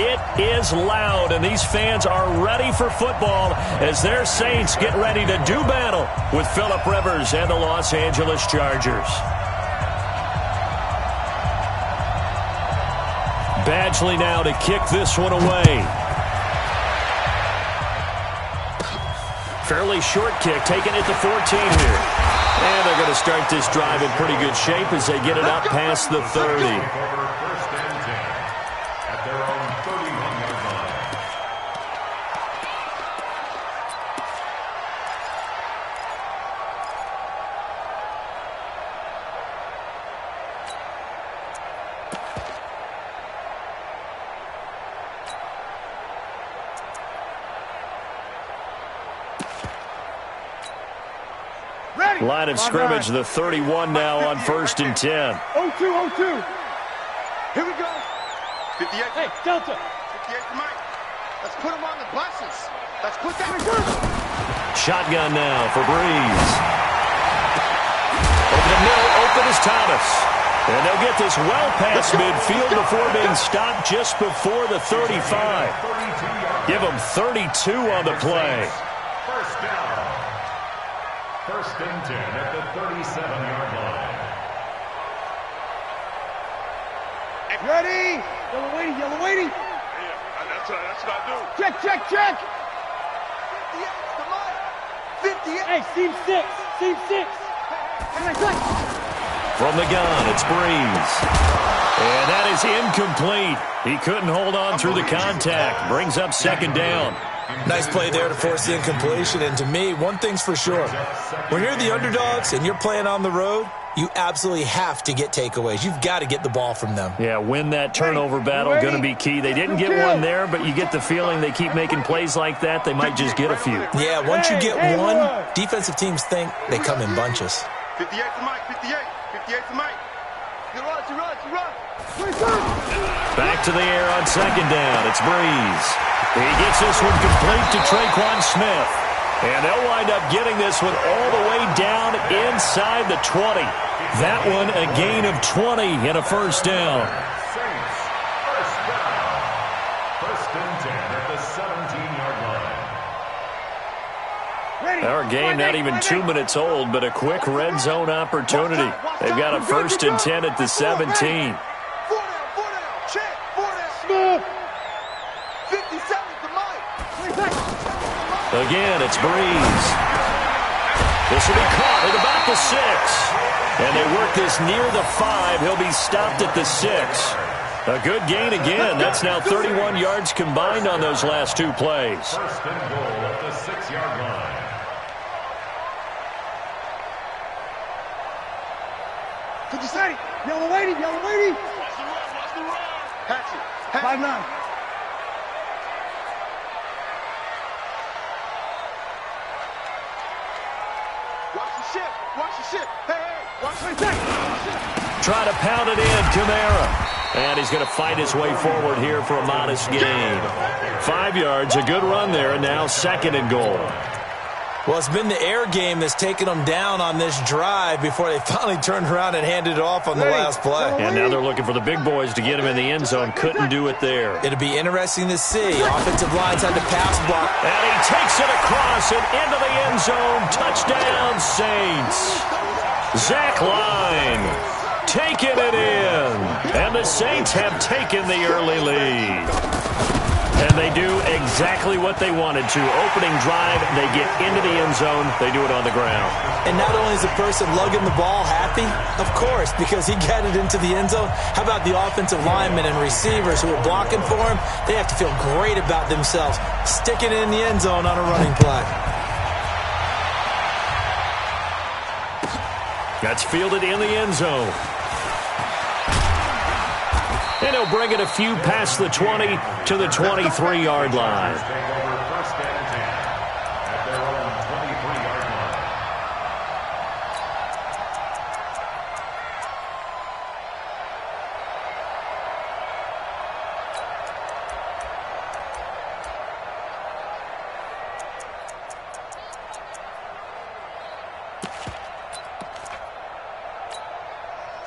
it is loud, and these fans are ready for football as their Saints get ready to do battle with Phillip Rivers and the Los Angeles Chargers. Badgley now to kick this one away. Fairly short kick, taken at the 14 here. And they're going to start this drive in pretty good shape as they get it up past the 30. Line of scrimmage, the 31 now on 1st and 10. 0-2, 0-2. Here we go. 58. Hey, Delta. 58 to Mike. Let's put him on the buses. Let's put that. Shotgun now for Breeze. Over the middle, open is Thomas. And they'll get this well past midfield before being stopped just before the 35. Give them 32 on the play. First down. 1st and 10 at the 37-yard line. Ready? Yellow waiting, yellow waiting. Yeah, that's what I do. Check, check, check. 58, hey, seam 6, seam 6. From the gun, it's Breeze. And that is incomplete. He couldn't hold on through the contact. Brings up 2nd down. Nice play there to force the incompletion. And to me, one thing's for sure. When you're the underdogs and you're playing on the road, you absolutely have to get takeaways. You've got to get the ball from them. Yeah, win that turnover battle, going to be key. They didn't get one there, but you get the feeling they keep making plays like that, they might just get a few. Yeah, once you get one, defensive teams think they come in bunches. 58 to Mike, 58. 58 to Mike. You run. Back to the air on 2nd down. It's Breeze. He gets this one complete to Traquan Smith. And they'll wind up getting this one all the way down inside the 20. That one a gain of 20 and a 1st down. Saints, 1st down. 1st and 10 at the 17-yard line. Our game not even 2 minutes old, but a quick red zone opportunity. They've got a 1st and 10 at the 17. Again, it's Breeze. This will be caught at about the 6. And they work this near the 5. He'll be stopped at the 6. A good gain again. That's now 31 yards combined on those last 2 plays. 1st and goal at the 6-yard line. Could you say? Yellow waiting. Watch the run. Hatch it. 5-9. Watch the ship. Hey, watch my back. Try to pound it in, Kamara. And he's going to fight his way forward here for a modest gain. 5 yards, a good run there, and now 2nd and goal. Well, it's been the air game that's taken them down on this drive before they finally turned around and handed it off on the last play. And now they're looking for the big boys to get him in the end zone. Couldn't do it there. It'll be interesting to see. Offensive lines had to pass block. And he takes it across and into the end zone. Touchdown, Saints. Zach Line taking it in. And the Saints have taken the early lead. And they do exactly what they wanted to. Opening drive, they get into the end zone. They do it on the ground. And not only is the person lugging the ball happy, of course, because he got it into the end zone. How about the offensive linemen and receivers who are blocking for him? They have to feel great about themselves, sticking it in the end zone on a running play. That's fielded in the end zone. And he'll bring it a few past the 20 to the 23-yard line. Take over 1st and 10 at their own 23-yard line.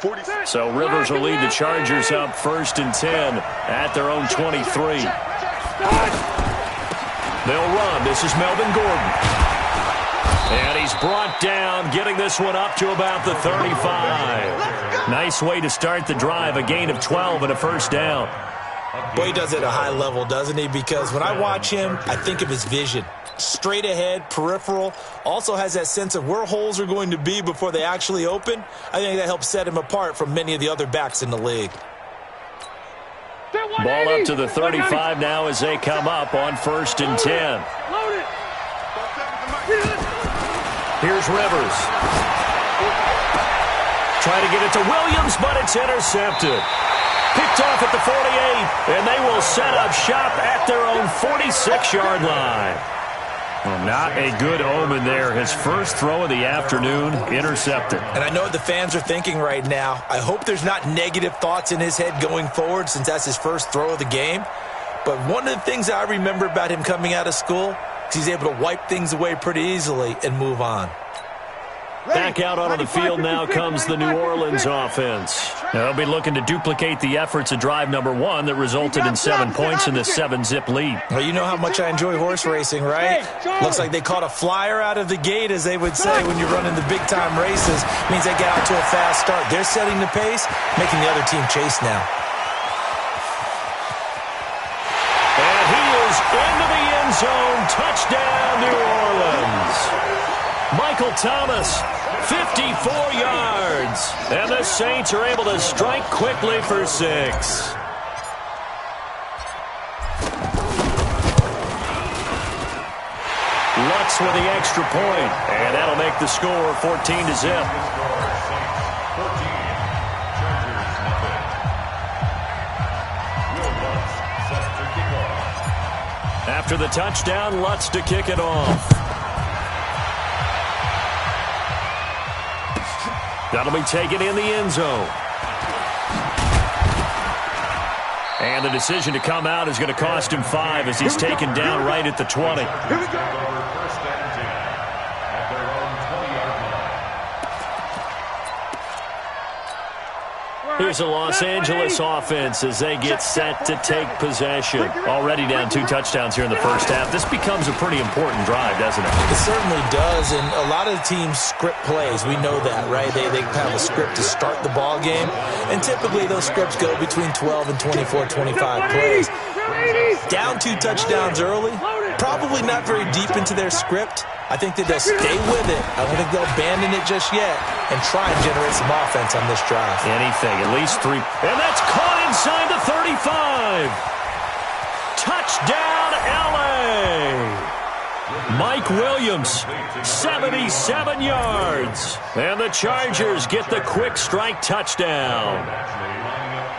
46. So Rivers will lead the Chargers up 1st and 10 at their own 23. They'll run. This is Melvin Gordon. And he's brought down, getting this one up to about the 35. Nice way to start the drive, a gain of 12 and a first down. Boy, he does it at a high level, doesn't he? Because when I watch him, I think of his vision. Straight ahead, peripheral, also has that sense of where holes are going to be before they actually open. I think that helps set him apart from many of the other backs in the league. Ball up to the 35 now as they come up on 1st and 10. Here's Rivers. Try to get it to Williams, but it's intercepted. Picked off at the 48, and they will set up shop at their own 46-yard line. Well, not a good omen there. His first throw of the afternoon, intercepted. And I know what the fans are thinking right now. I hope there's not negative thoughts in his head going forward since that's his first throw of the game. But one of the things I remember about him coming out of school is he's able to wipe things away pretty easily and move on. Back out onto the field now comes the New Orleans offense. They'll be looking to duplicate the efforts of drive number 1 that resulted in 7 points in the 7-zip lead. Well, you know how much I enjoy horse racing, right? Looks like they caught a flyer out of the gate, as they would say when you're running the big-time races. Means they get out to a fast start. They're setting the pace, making the other team chase now. And he is into the end zone. Touchdown, New Orleans. Michael Thomas, 54 yards. And the Saints are able to strike quickly for 6. Lutz with the extra point, and that'll make the score 14-0. After the touchdown, Lutz to kick it off. That'll be taken in the end zone. And the decision to come out is going to cost him 5 as he's taken down right at the 20. Here we go. Here's the Los Angeles offense as they get set to take possession. Already down 2 touchdowns here in the first half. This becomes a pretty important drive, doesn't it? It certainly does, and a lot of the teams script plays. We know that, right? They have a script to start the ball game, and typically those scripts go between 12 and 24, 25 plays. Down 2 touchdowns early, probably not very deep into their script. I think that they'll stay with it. I don't think they'll abandon it just yet and try and generate some offense on this drive. Anything, at least 3. And that's caught inside the 35. Touchdown, L.A. Mike Williams, 77 yards. And the Chargers get the quick strike touchdown.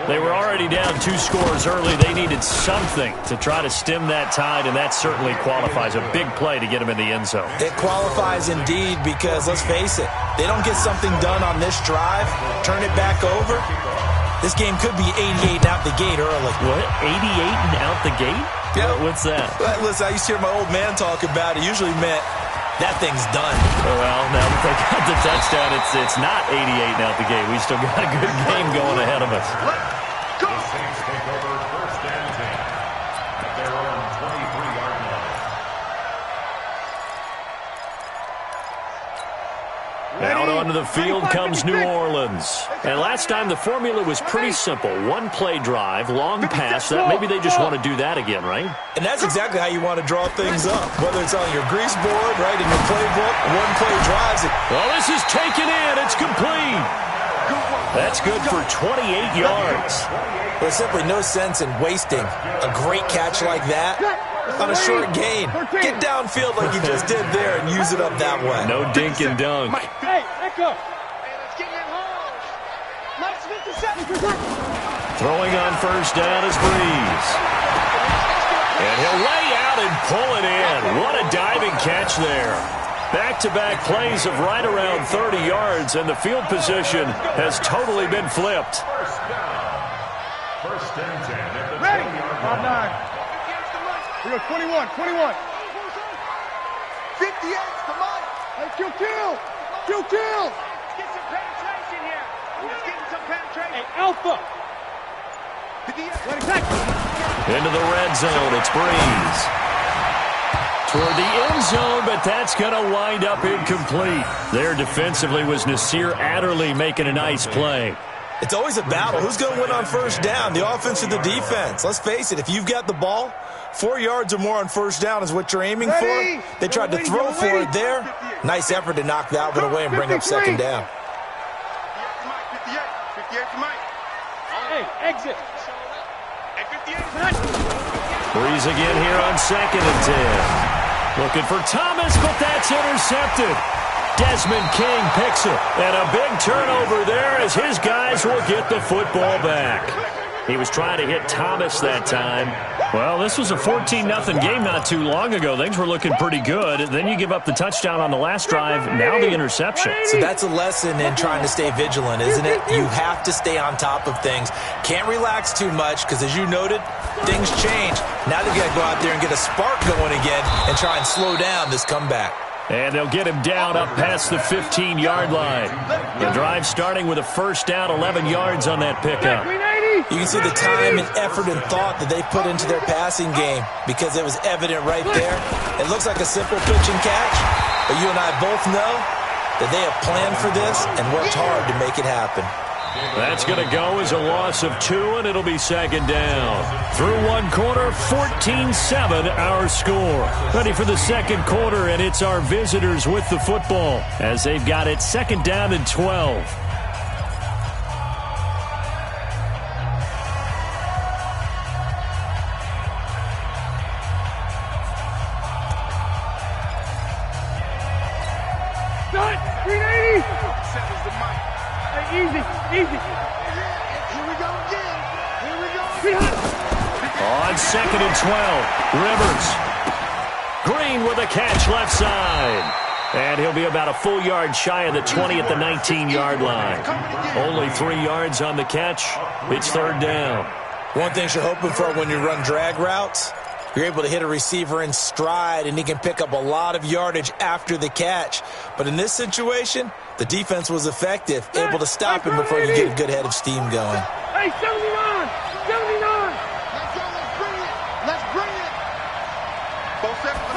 They were already down 2 scores early. They needed something to try to stem that tide, and that certainly qualifies. A big play to get them in the end zone. It qualifies indeed because, let's face it, they don't get something done on this drive, turn it back over, this game could be 88 and out the gate early. What? 88 and out the gate? Yeah. What's that? Listen, I used to hear my old man talk about it. Usually meant that thing's done. Well, now that they got the touchdown, it's not 88 and out the gate. We still got a good game going ahead of us. The Saints take over 1st and 10 at their own 23-yard line. Out onto the field comes New Orleans. And last time the formula was pretty simple. 1-play drive, long pass. That maybe they just want to do that again, right? And that's exactly how you want to draw things up. Whether it's on your grease board, right, in your playbook, 1-play drives. Well, this is taken in. It's complete. That's good for 28 yards. There's simply no sense in wasting a great catch like that on a short gain. Get downfield like you just did there and use it up that way. No dink and dunk. Hey, echo. Hey, let's get in home. Let's 57%. Throwing on first down is Breeze. And he'll lay out and pull it in. What a diving catch there. Back-to-back plays of right around 30 yards, and the field position has totally been flipped. First down. 1st and 10 at the Ready. 20-yard line. 5-9. We go 21, 21. 58's the mark. Hey, kill. Get some penetration here. He's getting some Hey, Alpha. Into the red zone, it's Breeze. Toward the end zone, but that's going to wind up incomplete. There defensively was Nasir Adderley making a nice play. It's always a battle. Who's going to win on first down, the offense or the defense? Let's face it, if you've got the ball, 4 yards or more on first down is what you're aiming for. They tried to throw for it there. Nice effort to knock that one away and bring up second down. 58 to Mike. Hey, exit. Breeze again here on 2nd and 10. Looking for Thomas, but that's intercepted. Desmond King picks it. And a big turnover there as his guys will get the football back. He was trying to hit Thomas that time. Well, this was a 14-0 game not too long ago. Things were looking pretty good. Then you give up the touchdown on the last drive. Now the interception. So that's a lesson in trying to stay vigilant, isn't it? You have to stay on top of things. Can't relax too much because, as you noted, things change. Now they've got to go out there and get a spark going again and try and slow down this comeback. And they'll get him down up past the 15-yard line. The drive starting with a first down, 11 yards on that pickup. You can see the time and effort and thought that they put into their passing game because it was evident right there. It looks like a simple pitch and catch, but you and I both know that they have planned for this and worked hard to make it happen. That's going to go as a loss of 2, and it'll be second down. Through one quarter, 14-7 our score. Ready for the second quarter, and it's our visitors with the football as they've got it second down and 12. Easy. Here we go again. Here we go. On 2nd and 12, Rivers. Green with a catch left side. And he'll be about a full yard shy of the 20 at the 19-yard line. Only 3 yards on the catch. It's third down. One thing you're hoping for when you run drag routes, you're able to hit a receiver in stride, and he can pick up a lot of yardage after the catch. But in this situation, the defense was effective, able to stop him before you get a good head of steam going. Hey, 79! 79! Let's bring it! Both seconds.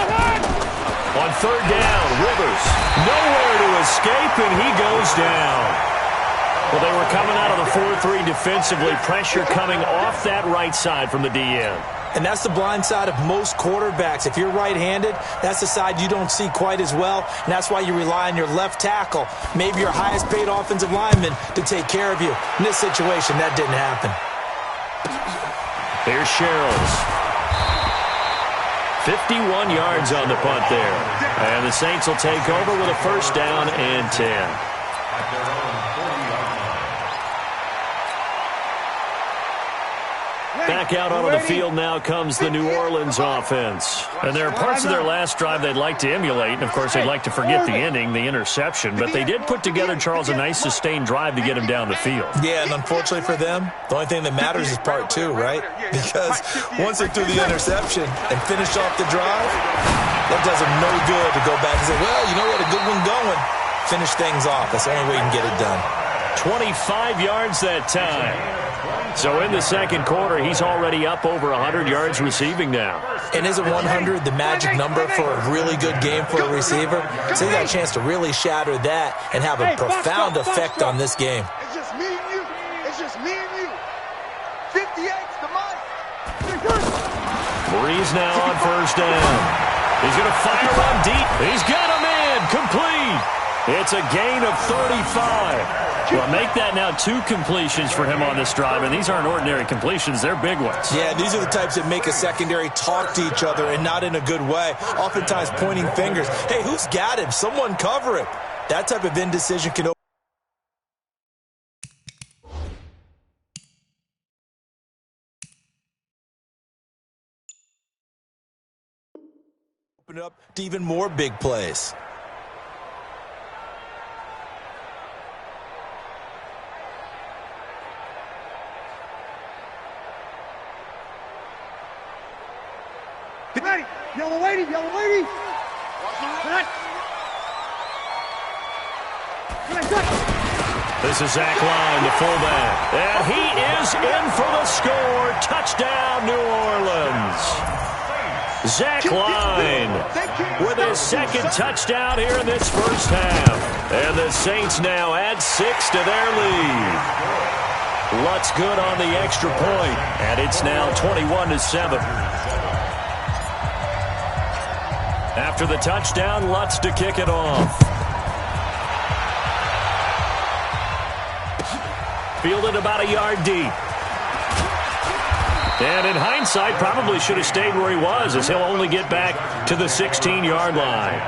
On third down, Rivers. Nowhere to escape, and he goes down. Well, they were coming out of the 4-3 defensively. Pressure coming off that right side from the DN. And that's the blind side of most quarterbacks. If you're right-handed, that's the side you don't see quite as well. And that's why you rely on your left tackle, maybe your highest-paid offensive lineman, to take care of you. In this situation, that didn't happen. Here's Sherrills. 51 yards on the punt there. And the Saints will take over with a first down and 10. Back out onto the field now comes the New Orleans offense. And there are parts of their last drive they'd like to emulate. And, of course, they'd like to forget the ending, the interception. But they did put together, Charles, a nice sustained drive to get him down the field. Yeah, and unfortunately for them, the only thing that matters is part 2, right? Because once they threw the interception and finished off the drive, that does them no good to go back and say, well, you know, we had a good one going. Finish things off. That's the only way you can get it done. 25 yards that time. So in the second quarter, he's already up over 100 yards receiving now. And isn't 100 the magic number for a really good game for a receiver? So he got a chance to really shatter that and have a profound effect on this game. It's just me and you. It's just me and you. 58's the mic. Breeze now on first down. He's going to fire on deep. He's got him in. Complete. It's a gain of 35. Well, make that now 2 completions for him on this drive, and these aren't ordinary completions. They're big ones. Yeah, these are the types that make a secondary talk to each other and not in a good way, oftentimes pointing fingers. Hey, who's got him? Someone cover him. That type of indecision can open it up to even more big plays. Ready. Yellow lady. This is Zach Line, the fullback. And he is in for the score. Touchdown, New Orleans. Zach Line with his second touchdown here in this first half. And the Saints now add 6 to their lead. Lutz good on the extra point, and it's now 21-7. After the touchdown, Lutz to kick it off. Fielded about a yard deep. And in hindsight, probably should have stayed where he was, as he'll only get back to the 16-yard line.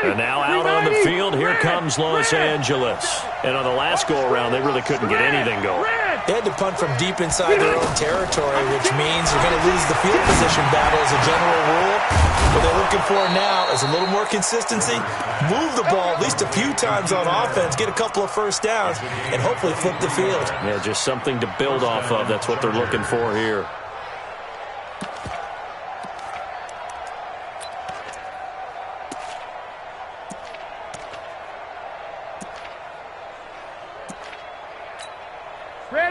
And now out on the field, here comes Los Angeles. And on the last go-around, they really couldn't get anything going. They had to punt from deep inside their own territory, which means you're going to lose the field position battle as a general rule. What they're looking for now is a little more consistency, move the ball at least a few times on offense, get a couple of first downs, and hopefully flip the field. Yeah, just something to build off of. That's what they're looking for here.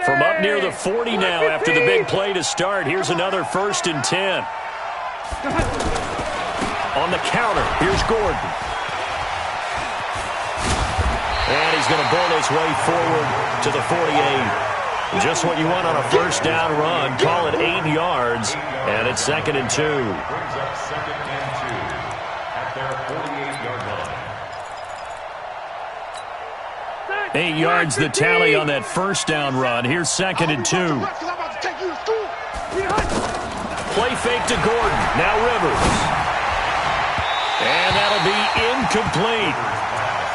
From up near the 40 now after the big play to start. Here's another 1st and 10. On the counter, here's Gordon. And he's going to bull his way forward to the 48. Just what you want on a first down run. Call it 8 yards, and it's 2nd and 2. Brings up 2nd and 2 at their 48-yard line. 8 yards the tally on that first down run. Here's 2nd and 2. Play fake to Gordon. Now Rivers. And that'll be incomplete.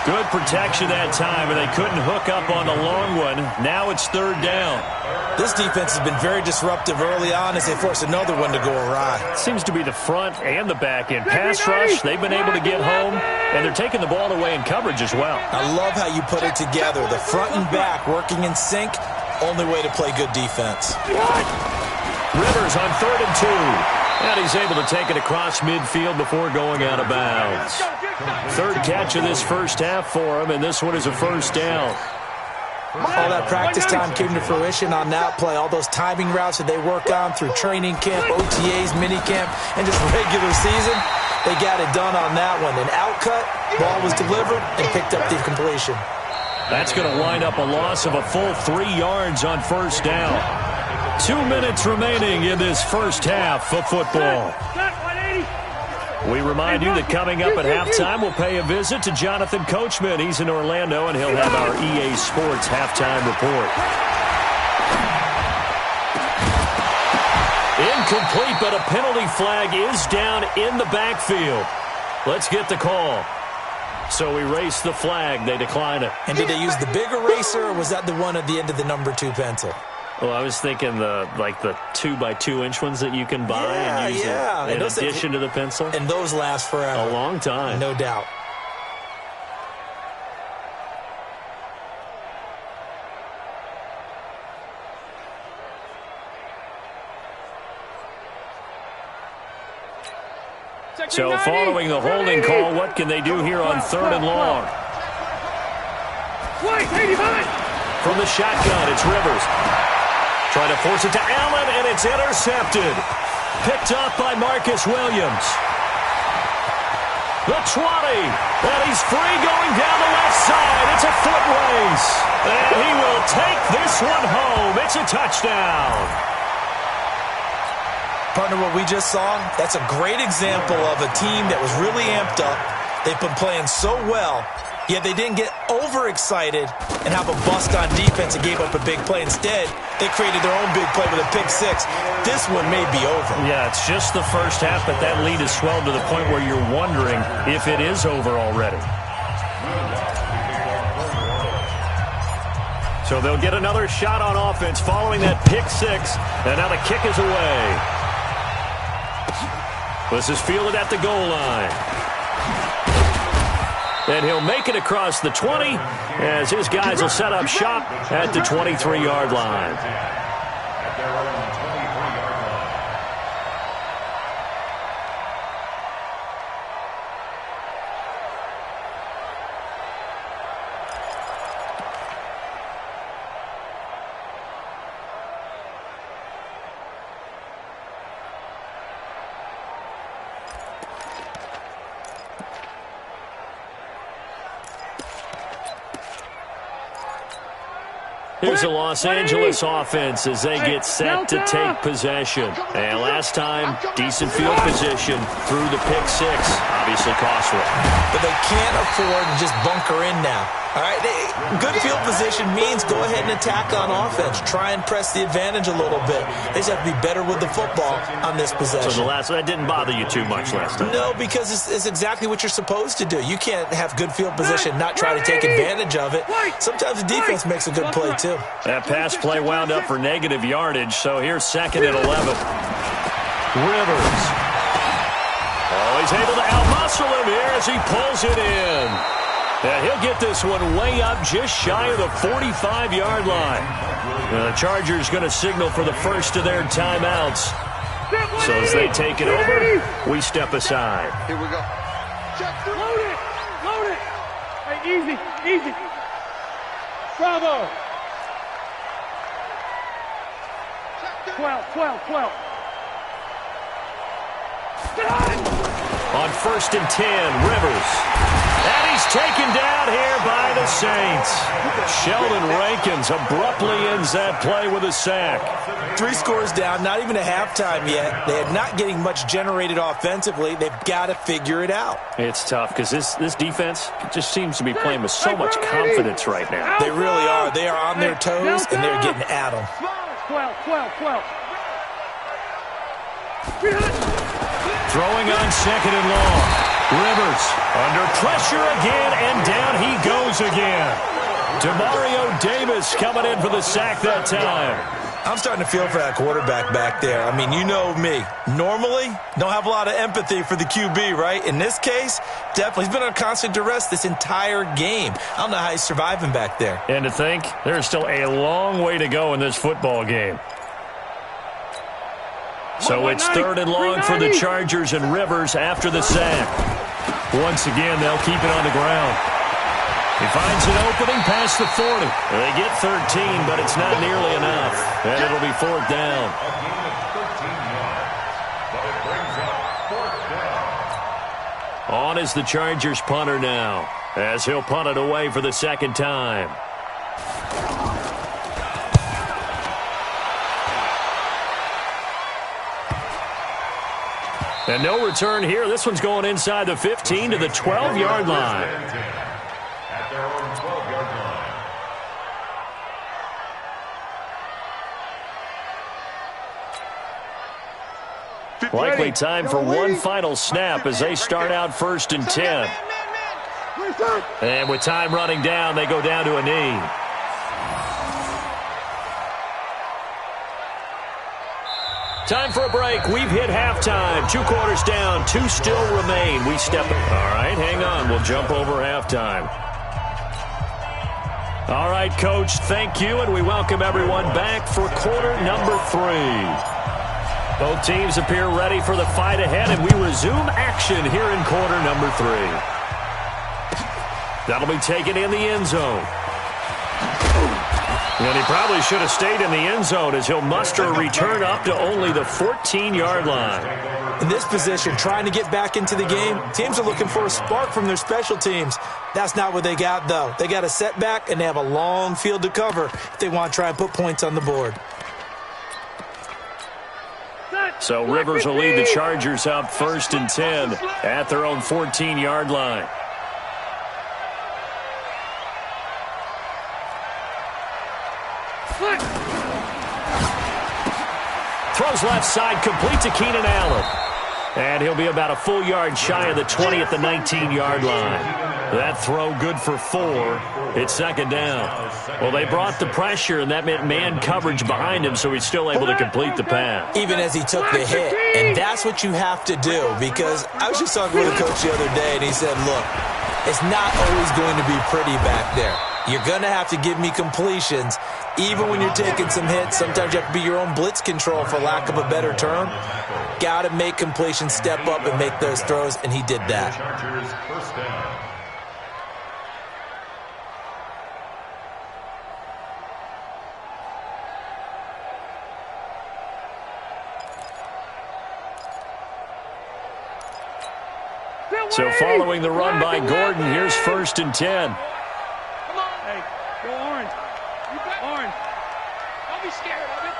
Good protection that time, and they couldn't hook up on the long one. Now it's 3rd down. This defense has been very disruptive early on as they force another one to go awry. Seems to be the front and the back end. Pass rush, they've been able to get home, and they're taking the ball away in coverage as well. I love how you put it together. The front and back working in sync, only way to play good defense. Rivers on 3rd and 2. And he's able to take it across midfield before going out of bounds. 3rd catch of this first half for him, and this one is a first down. All that practice time came to fruition on that play. All those timing routes that they work on through training camp, OTAs, minicamp, and just regular season, they got it done on that one. An outcut, ball was delivered, and picked up the completion. That's going to wind up a loss of a full 3 yards on first down. 2 minutes remaining in this first half of football. We remind you that coming up at halftime, we'll pay a visit to Jonathan Coachman. He's in Orlando, and he'll have our EA Sports halftime report. Incomplete, but a penalty flag is down in the backfield. Let's get the call. So we race the flag. They decline it. And did they use the big eraser, or was that the one at the end of the number 2 pencil? Well, I was thinking the 2x2-inch ones that you can buy and use in addition to the pencil. And those last forever. A long time. No doubt. So following the holding call, what can they do here on 3rd and long? From the shotgun, it's Rivers. Trying to force it to Allen, and it's intercepted. Picked up by Marcus Williams. The 20, and he's free going down the left side. It's a foot race, and he will take this one home. It's a touchdown. Partner, what we just saw, that's a great example of a team that was really amped up. They've been playing so well, yet they didn't get overexcited and have a bust on defense and gave up a big play. Instead, they created their own big play with a pick 6. This one may be over. Yeah, it's just the first half, but that lead has swelled to the point where you're wondering if it is over already. So they'll get another shot on offense following that pick 6, and now the kick is away. This is fielded at the goal line. And he'll make it across the 20 as his guys will set up shop at the 23-yard line. their own 23-yard line. Here's the Los Angeles offense as they get set to take possession. And last time, decent field position through the pick six. Obviously costly. But they can't afford to just bunker in now. All right, good field position means go ahead and attack on offense. Try and press the advantage a little bit. They just have to be better with the football on this possession. So that didn't bother you too much last time? No, because it's exactly what you're supposed to do. You can't have good field position, not try to take advantage of it. Sometimes the defense makes a good play, too. That pass play wound up for negative yardage, so here's 2nd and 11. Rivers. Oh, he's able to outmuscle him here as he pulls it in. And he'll get this one way up just shy of the 45-yard line. Now, the Chargers going to signal for the first of their timeouts. So as they take it over, we step aside. Here we go. Load it! Load it! Hey, easy, easy. Bravo! 12. On 1st and 10, Rivers. And he's taken down here by the Saints. Sheldon Rankins abruptly ends that play with a sack. 3 scores down, not even a halftime yet. They are not getting much generated offensively. They've got to figure it out. It's tough because this defense just seems to be playing with so much confidence right now. They really are. They are on their toes, and they're getting at them. 12. Throwing on 2nd and long. Rivers under pressure again, and down he goes again. Demario Davis coming in for the sack that time. I'm starting to feel for that quarterback back there. I mean, you know me. Normally, don't have a lot of empathy for the QB, right? In this case, definitely. He's been on constant duress this entire game. I don't know how he's surviving back there. And to think, there's still a long way to go in this football game. So it's 3rd and long for the Chargers, and Rivers after the sack. Once again, they'll keep it on the ground. He finds an opening past the 40. They get 13, but it's not nearly enough. And it'll be 4th down. A gain of 13 yards, but it brings up 4th down. On is the Chargers punter now, as he'll punt it away for the 2nd time. And no return here. This one's going inside the 15 to the 12-yard line. At their own 12-yard line. Likely time for one final snap as they start out 1st and 10. And with time running down, they go down to a knee. Time for a break. We've hit halftime. 2 quarters down. 2 still remain. We step in. All right, hang on. We'll jump over halftime. All right, Coach, thank you, and we welcome everyone back for quarter number 3. Both teams appear ready for the fight ahead, and we resume action here in quarter number 3. That'll be taken in the end zone. And he probably should have stayed in the end zone as he'll muster a return up to only the 14-yard line. In this position, trying to get back into the game, teams are looking for a spark from their special teams. That's not what they got, though. They got a setback, and they have a long field to cover if they want to try and put points on the board. So Rivers will lead the Chargers up 1st and 10 at their own 14-yard line. Throws left side, complete to Keenan Allen. And he'll be about a full yard shy of the 20 at the 19-yard line. That throw good for 4. It's 2nd down. Well, they brought the pressure, and that meant man coverage behind him, so he's still able to complete the pass. Even as he took the hit. And that's what you have to do, because I was just talking with a coach the other day, and he said, look, it's not always going to be pretty back there. You're going to have to give me completions. Even when you're taking some hits, sometimes you have to be your own blitz control, for lack of a better term. Got to make completions, step up and make those throws, and he did that. Chargers first down. So following the run by Gordon, here's 1st and 10. Come on. Hey, go orange. You bet. Orange. Don't be scared of it.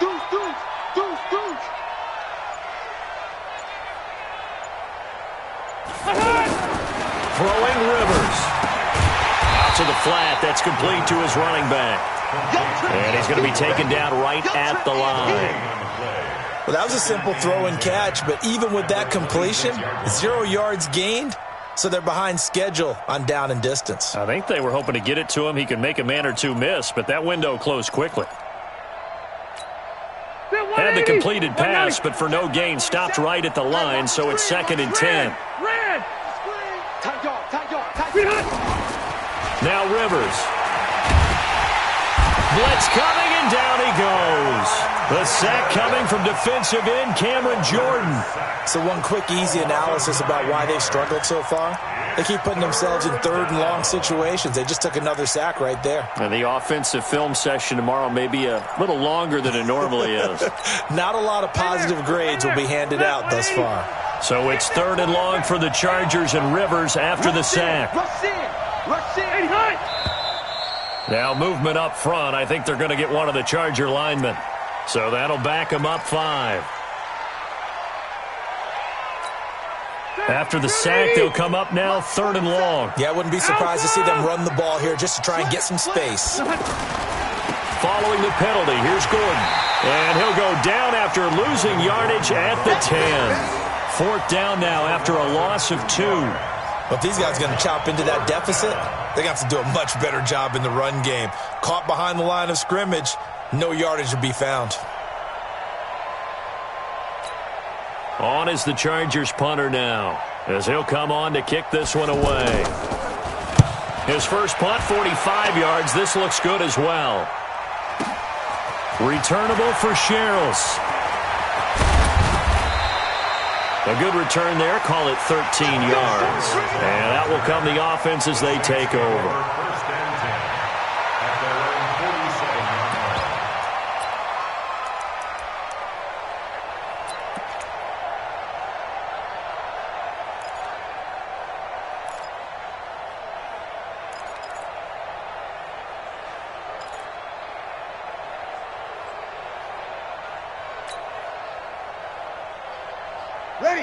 Deuce, deuce, deuce, deuce. Throwing Rivers. Out to the flat. That's complete to his running back. And he's going to be taken down right at the line. Well, that was a simple throw and catch, but even with that completion, 0 yards gained, so they're behind schedule on down and distance. I think they were hoping to get it to him. He could make a man or two miss, but that window closed quickly. Had the completed pass, but for no gain, stopped right at the line, so it's 2nd and 10. Red. Tight yard, tight yard, tight yard. Now Rivers. Blitz coming, and down he goes. The sack coming from defensive end Cameron Jordan. So one quick, easy analysis about why they've struggled so far. They keep putting themselves in 3rd and long situations. They just took another sack right there. And the offensive film session tomorrow may be a little longer than it normally is. Not a lot of positive grades will be handed out thus far. So it's 3rd and long for the Chargers, and Rivers after the sack. Rush in, rush in. Now movement up front. I think they're going to get one of the Charger linemen. So that'll back them up 5. After the sack, they'll come up now 3rd and long. Yeah, I wouldn't be surprised to see them run the ball here just to try and get some space. Following the penalty, here's Gordon. And he'll go down after losing yardage at the 10. 4th down now after a loss of 2. But if these guys are going to chop into that deficit, they got to do a much better job in the run game. Caught behind the line of scrimmage, no yardage to be found. On is the Chargers punter now, as he'll come on to kick this one away. His first punt, 45 yards. This looks good as well. Returnable for Sherrills. A good return there. Call it 13 yards. And out will come the offense as they take over. 1st and 10 at their own 47-yard line.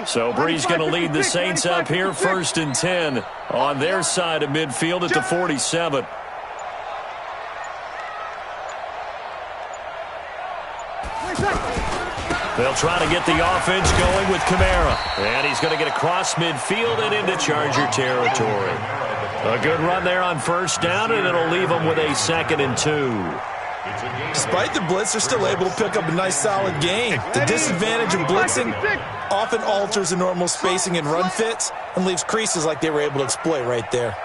So Bree's going to lead the Saints up here, 1st and 10 on their side of midfield at the 47. They'll try to get the offense going with Kamara. And he's going to get across midfield and into Charger territory. A good run there on 1st down, and it'll leave them with a 2nd and 2. Despite the blitz, they're still able to pick up a nice, solid gain. The disadvantage of blitzing often alters the normal spacing and run fits and leaves creases like they were able to exploit right there.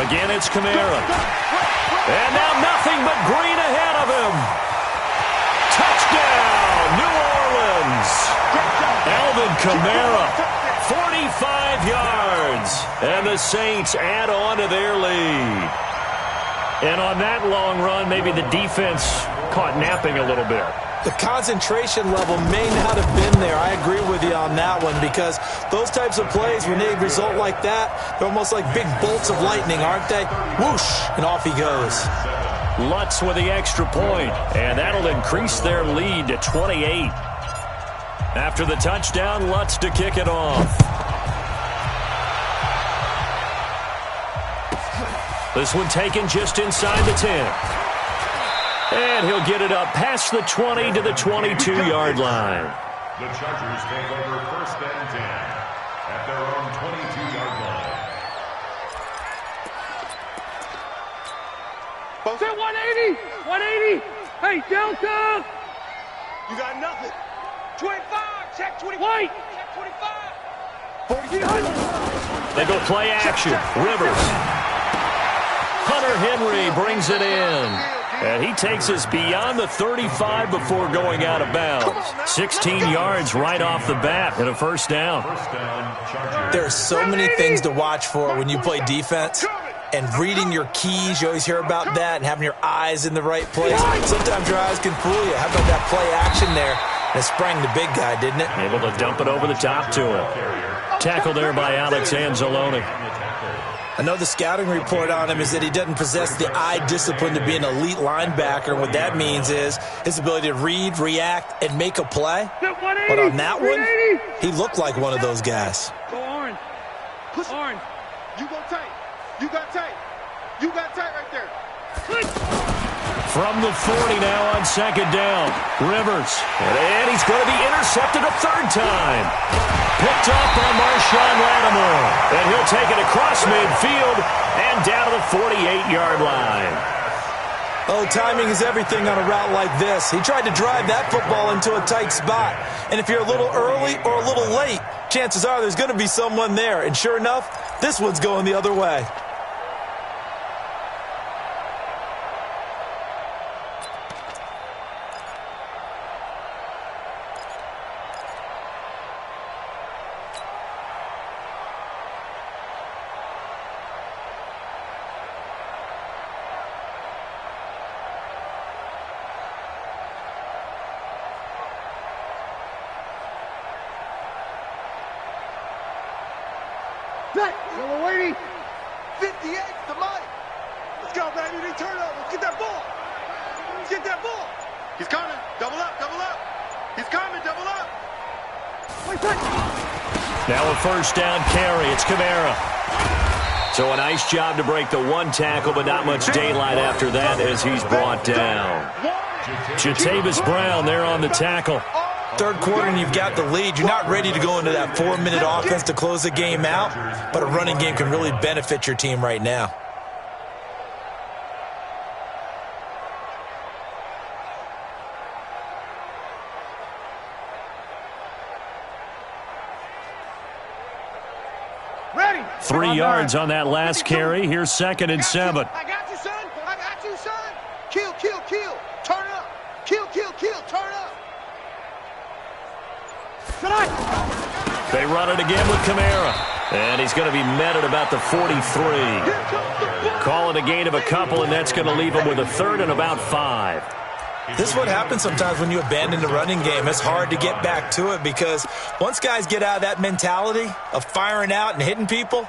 Again, it's Kamara. And now nothing but green ahead of him. Touchdown, New Orleans. Alvin Kamara. 45 yards, and the Saints add on to their lead. And on that long run, maybe the defense caught napping a little bit. The concentration level may not have been there. I agree with you on that one, because those types of plays, when they result like that, they're almost like big bolts of lightning, aren't they? Whoosh, and off he goes. Lutz with the extra point, and that'll increase their lead to 28. After the touchdown, Lutz to kick it off. This one taken just inside the 10. And he'll get it up past the 20 to the 22-yard line. The Chargers take over 1st and 10 at their own 22-yard line. Both at 180! 180! Hey, Delta! You got nothing. 25, check 25. White! Check 25. They go play action. Rivers. Hunter Henry brings it in. And he takes us beyond the 35 before going out of bounds. 16 yards right off the bat and a first down. There are so many things to watch for when you play defense. And reading your keys, you always hear about that, and having your eyes in the right place. Sometimes your eyes can fool you. How about that play action there? And it sprang the big guy, didn't it? Able to dump it over the top to him. Tackle there by Alex Anzalone. I know the scouting report on him is that he doesn't possess the eye discipline to be an elite linebacker. And what that means is his ability to read, react, and make a play. But on that one, he looked like one of those guys. Go Orange. Push Orange. You go tight. You got tight. You got tight right there. From the 40 now on second down. Rivers. And he's going to be intercepted a third time. Picked up by Marshawn Lattimore. And he'll take it across midfield and down to the 48-yard line. Oh, timing is everything on a route like this. He tried to drive that football into a tight spot. And if you're a little early or a little late, chances are there's going to be someone there. And sure enough, this one's going the other way. Yellow 80. 58 to Mike. Let's go, baby. They turn over. Let's get that ball. Let's get that ball. He's coming. Double up, double up. He's coming, double up. Now a first down carry. It's Kamara. So a nice job to break the one tackle, but not much daylight after that as he's brought down. Jatavis Brown there on the tackle. Third quarter and you've got the lead. You're not ready to go into that 4-minute offense to close the game out, but a running game can really benefit your team right now. Ready. 3 yards on that last carry. Here's 2nd and 7. I got you, son. I got you, son. Kill, kill, kill. Turn up. Kill, kill, kill. Turn up. They run it again with Kamara. And he's going to be met at about the 43. Call it a gain of a couple, and that's going to leave him with a third and about 5. This is what happens sometimes when you abandon the running game. It's hard to get back to it because once guys get out of that mentality of firing out and hitting people,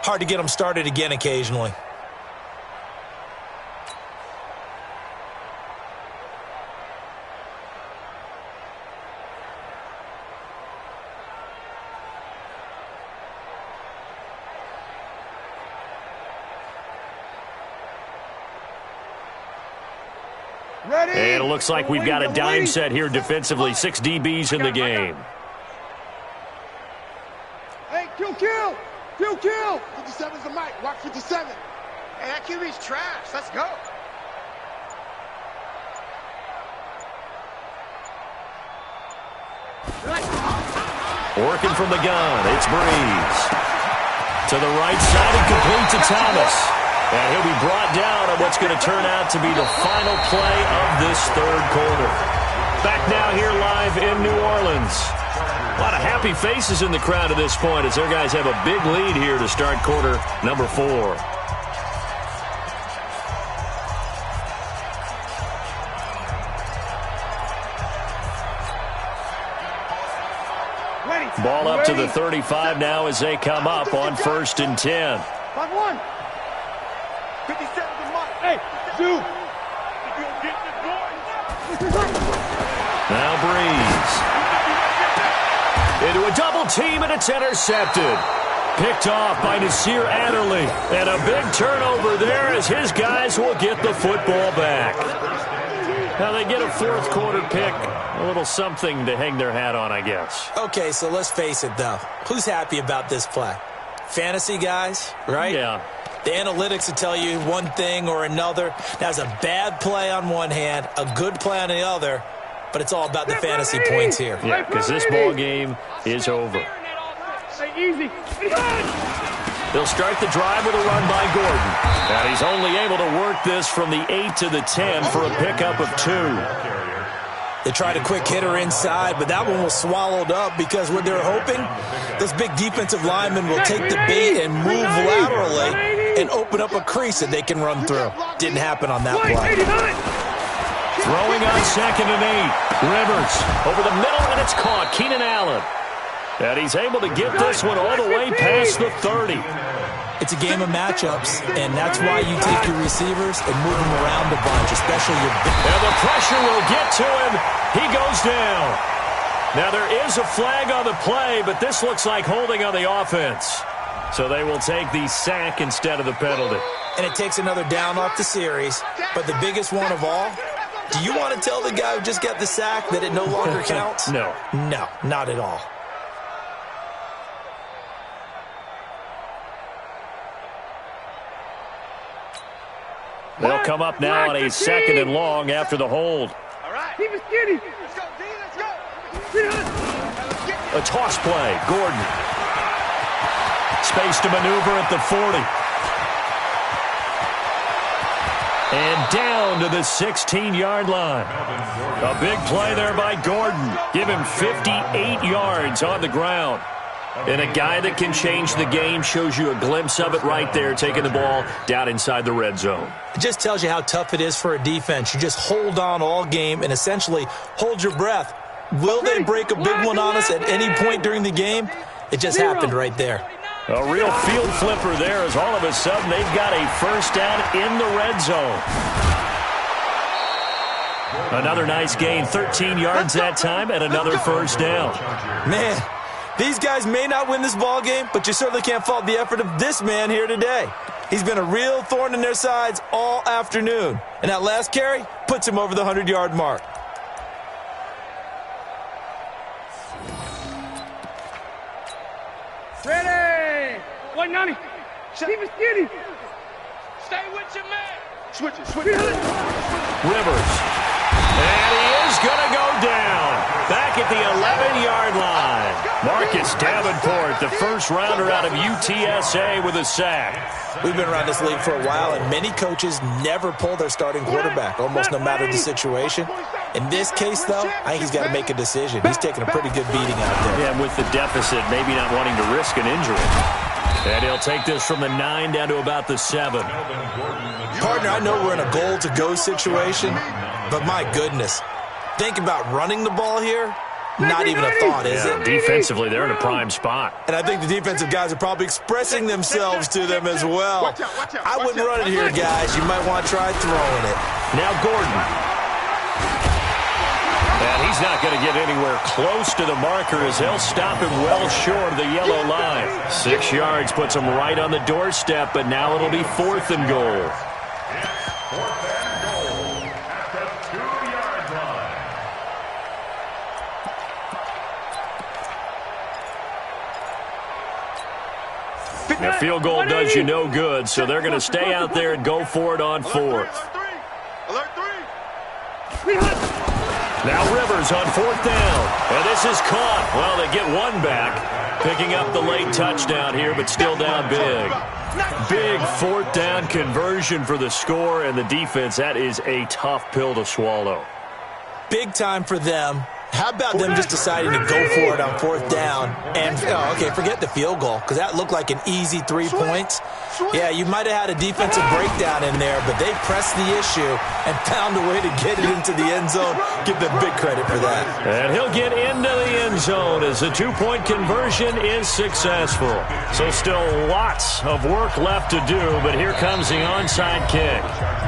hard to get them started again occasionally. Ready. And it looks like we've got a dime set here defensively. 6 DBs in the game. Hey, kill, kill. Kill, kill. 57's the mic. Watch 57. Hey, that QB's trash. Let's go. Working from the gun. It's Breeze. To the right side and complete to Thomas. And he'll be brought down on what's going to turn out to be the final play of this third quarter. Back now here live in New Orleans. A lot of happy faces in the crowd at this point as their guys have a big lead here to start quarter number 4. Ball up to the 35 now as they come up on 1st and 10. 5-1. 57 to Mike. Hey, Duke. Now Breeze. Into a double team, and it's intercepted. Picked off by Nasir Adderley. And a big turnover there as his guys will get the football back. Now they get a fourth quarter pick. A little something to hang their hat on, I guess. Okay, so let's face it, though. Who's happy about this play? Fantasy guys, right? Yeah. The analytics will tell you one thing or another. That's a bad play on one hand, a good play on the other, but it's all about the fantasy points here. Yeah, because this ball game is over. Hey, easy. They'll start the drive with a run by Gordon. And he's only able to work this from the 8 to the 10 for a pickup of 2. They tried a quick hitter inside, but that one was swallowed up because what they're hoping, this big defensive lineman will take the bait and move laterally and open up a crease that they can run through. Didn't happen on that play. Throwing on 2nd and 8. Rivers over the middle, and it's caught. Keenan Allen. And he's able to get this one all the way past the 30. It's a game of matchups, and that's why you take your receivers and move them around a bunch, especially your big. And the pressure will get to him. He goes down. Now, there is a flag on the play, but this looks like holding on the offense. So they will take the sack instead of the penalty. And it takes another down off the series. But the biggest one of all, do you want to tell the guy who just got the sack that it no longer counts? No. No, not at all. They'll come up now on a 2nd and long after the hold. All right. Keep it skinny. Let's go, D. Let's go. A toss play. Gordon. Space to maneuver at the 40. And down to the 16-yard line. A big play there by Gordon. Give him 58 yards on the ground. And a guy that can change the game, shows you a glimpse of it right there, taking the ball down inside the red zone. It just tells you how tough it is for a defense. You just hold on all game and essentially hold your breath. Will they break a big one on us at any point during the game? It just happened right there. A real field flipper there, as all of a sudden they've got a first down in the red zone. Another nice gain, 13 yards that time, and another first down. Man, these guys may not win this ball game, but you certainly can't fault the effort of this man here today. He's been a real thorn in their sides all afternoon. And that last carry puts him over the 100-yard mark. Ready. 190. Keep it skinny. Stay with your man. Switch it. Rivers. And he is going to go down. Back at the 11-yard line. Marcus Davenport, the first rounder out of UTSA with a sack. We've been around this league for a while, and many coaches never pull their starting quarterback, almost no matter the situation. In this case, though, I think he's got to make a decision. He's taking a pretty good beating out there. Yeah, with the deficit, maybe not wanting to risk an injury. And he'll take this from the 9 down to about the 7. Partner, I know we're in a goal-to-go situation, but my goodness, think about running the ball here. Not even a thought, is it? Defensively, they're in a prime spot. And I think the defensive guys are probably expressing themselves to them as well. I wouldn't run it here, guys. You might want to try throwing it. Now Gordon. And he's not going to get anywhere close to the marker as they'll stop him well short of the yellow line. 6 yards puts him right on the doorstep, but now it'll be 4th and goal. 4th and goal at the 2-yard line. The field goal does you no good, so they're going to stay out there and go for it on 4th. Alert 3. Now Rivers on 4th down. And this is caught. Well, they get one back, picking up the late touchdown here, but still down big. Big 4th down conversion for the score, and the defense, that is a tough pill to swallow. Big time for them. How about them just deciding to go for it on 4th down? And, okay, forget the field goal, because that looked like an easy 3 points. Yeah, you might have had a defensive breakdown in there, but they pressed the issue and found a way to get it into the end zone. Give them big credit for that. And he'll get into the end zone as the 2-point conversion is successful. So still lots of work left to do, but here comes the onside kick.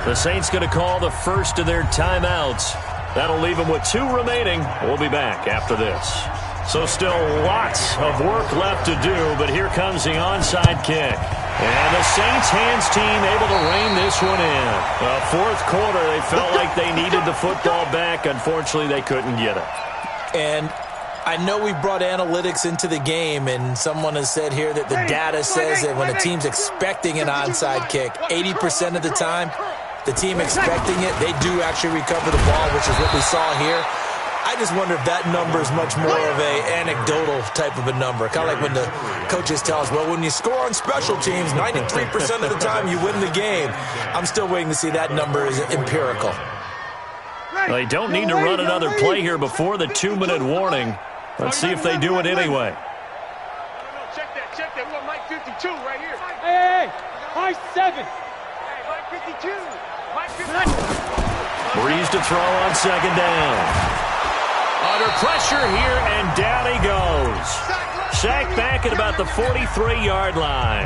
The Saints going to call the first of their timeouts. That'll leave them with 2 remaining. We'll be back after this. So still lots of work left to do, but here comes the onside kick. And the Saints hands team able to rein this one in. Well, 4th quarter, they felt like they needed the football back. Unfortunately, they couldn't get it. And I know we brought analytics into the game, and someone has said here that the data says that when a team's expecting an onside kick, 80% of the time, the team expecting it, they do actually recover the ball, which is what we saw here. I just wonder if that number is much more of a anecdotal type of a number. Kind of like when the coaches tell us, well, when you score on special teams, 93% of the time you win the game. I'm still waiting to see that number is empirical. They don't need to run another play here before the 2-minute warning. Let's see if they do it anyway. Check that. What, Mike 52 right here. Hey, Mike 7. Hey, Mike 52. Mike 52. Breeze to throw on second down. Under pressure here, and down he goes. Sacked back at about the 43-yard line.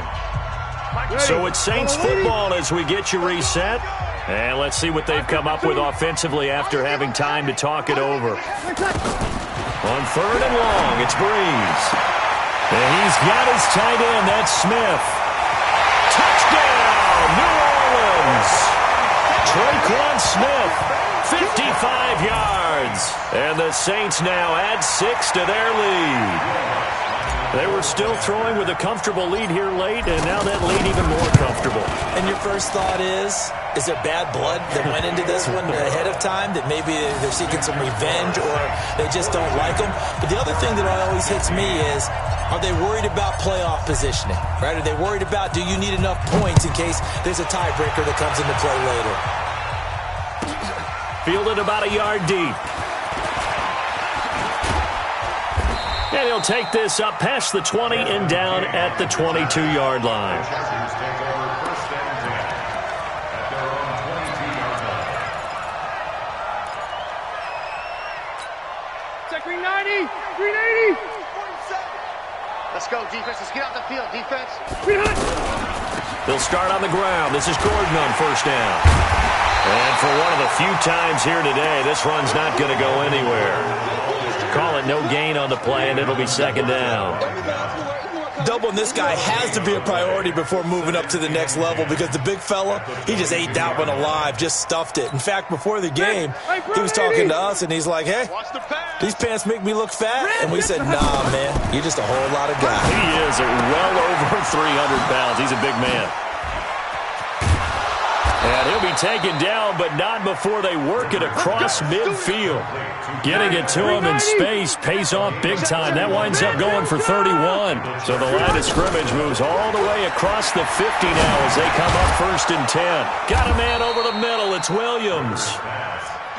So it's Saints football as we get you reset. And let's see what they've come up with offensively after having time to talk it over. On 3rd and long, it's Breeze. And he's got his tight end, that's Smith. Touchdown, New Orleans. Traquan Smith, 55 yards. And the Saints now add 6 to their lead. They were still throwing with a comfortable lead here late, and now that lead even more comfortable. And your first thought is there bad blood that went into this one ahead of time, that maybe they're seeking some revenge or they just don't like them? But the other thing that always hits me is, are they worried about playoff positioning, right? Are they worried about, do you need enough points in case there's a tiebreaker that comes into play later? Fielded about a yard deep. And he'll take this up past the 20 and down at the 22-yard line. Check 390. 380. Let's go, defense. Let's get out the field, defense. They'll start on the ground. This is Gordon on first down. And for one of the few times here today, this run's not going to go anywhere. Call it no gain on the play, and it'll be second down. Doubling this guy has to be a priority before moving up to the next level, because the big fella, he just ate that one alive, just stuffed it. In fact, before the game, he was talking to us, and he's like, hey, these pants make me look fat. And we said, nah, man, you're just a whole lot of guy. He is well over 300 pounds. He's a big man. And he'll be taken down, but not before they work it across midfield. Getting it to him in space pays off big time. That winds up going for 31. So the line of scrimmage moves all the way across the 50 now as they come up 1st and 10. Got a man over the middle. It's Williams.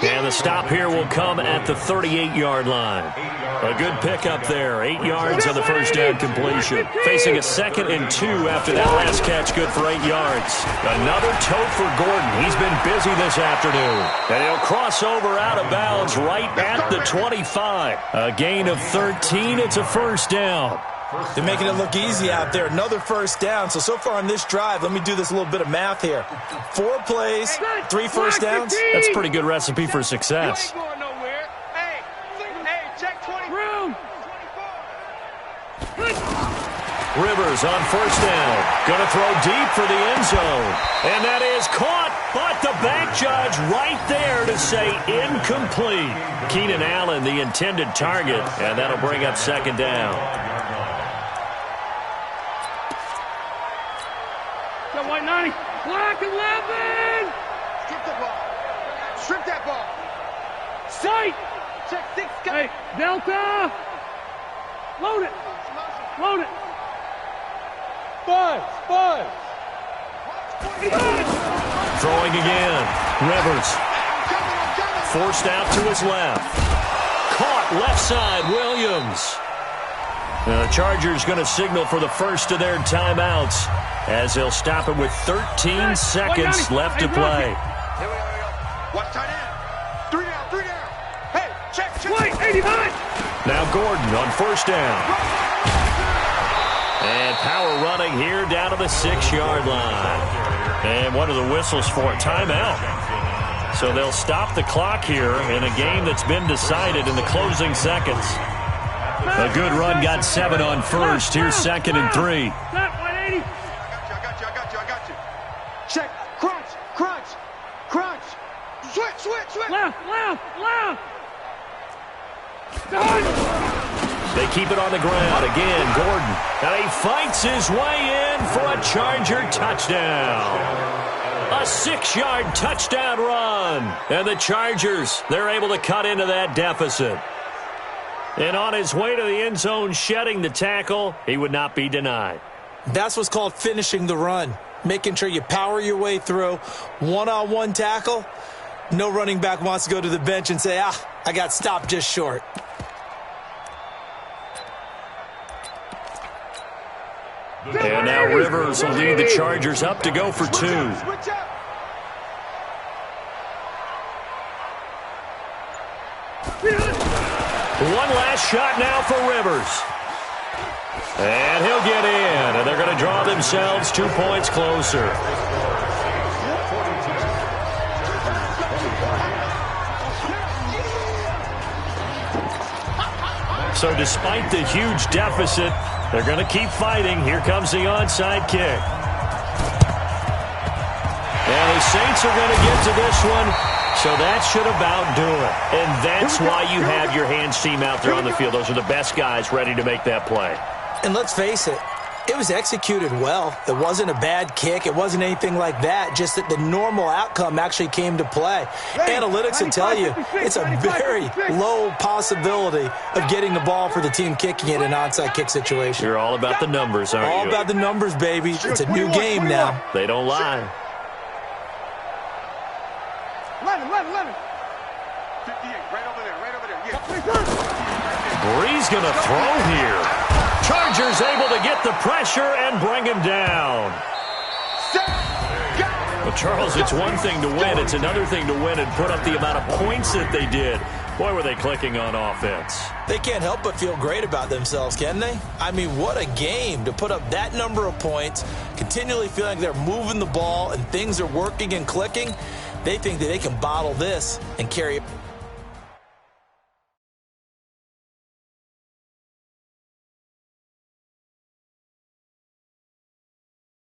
And the stop here will come at the 38-yard line. A good pickup there. 8 yards on the first down completion. Facing a 2nd and 2 after that last catch, good for 8 yards. Another tote for Gordon. He's been busy this afternoon. And he'll cross over out of bounds right at the 25. A gain of 13. It's a first down. They're making it look easy out there. Another first down. So far on this drive, let me do this little bit of math here. 4 plays, 3 first downs. That's a pretty good recipe for success. You ain't going nowhere. Hey, check 20. Room. 24. Rivers on first down. Going to throw deep for the end zone. And that is caught, but the back judge right there to say incomplete. Keenan Allen, the intended target, and that'll bring up second down. White 90. Black 11. Strip the ball. Strip that ball. Sight. Check 6. Hey, Delta. Load it. Load it. Buzz. Throwing again. Rivers. Forced out to his left. Caught left side. Williams. The Chargers going to signal for the first of their timeouts, as they'll stop it with 13 seconds left to play. Here we go. Watch tight end. 3 down. Hey, check. White 89. Now Gordon on first down. And power running here down to the 6-yard line. And what are the whistles for? Timeout. So they'll stop the clock here in a game that's been decided in the closing seconds. A good run got 7 on first. Here's 2nd and 3. That 180. I got you. Check. Crunch. Switch. Left. They keep it on the ground. Again, Gordon. And he fights his way in for a Charger touchdown. A 6-yard touchdown run. And the Chargers, they're able to cut into that deficit. And on his way to the end zone, shedding the tackle, he would not be denied. That's what's called finishing the run. Making sure you power your way through. One-on-one tackle. No running back wants to go to the bench and say, I got stopped just short. And now Rivers will lead the Chargers up to go for 2. One last shot now for Rivers. And he'll get in, and they're going to draw themselves 2 points closer. So despite the huge deficit, they're going to keep fighting. Here comes the onside kick. And the Saints are going to get to this one, so that should about do it. And that's why you have your hands team out there on the field. Those are the best guys ready to make that play. And let's face it, it was executed well. It wasn't a bad kick. It wasn't anything like that. Just that the normal outcome actually came to play. Analytics will tell you it's a very low possibility of getting the ball for the team kicking it in an onside kick situation. You're all about the numbers, aren't you? All about the numbers, baby. It's a new game now. They don't lie. 11. 58, right over there. Yeah. Bree's going to throw here. Chargers able to get the pressure and bring him down. Well, Charles, it's one thing to win. It's another thing to win and put up the amount of points that they did. Boy, were they clicking on offense. They can't help but feel great about themselves, can they? I mean, what a game to put up that number of points, continually feeling like they're moving the ball and things are working and clicking. They think that they can bottle this and carry it.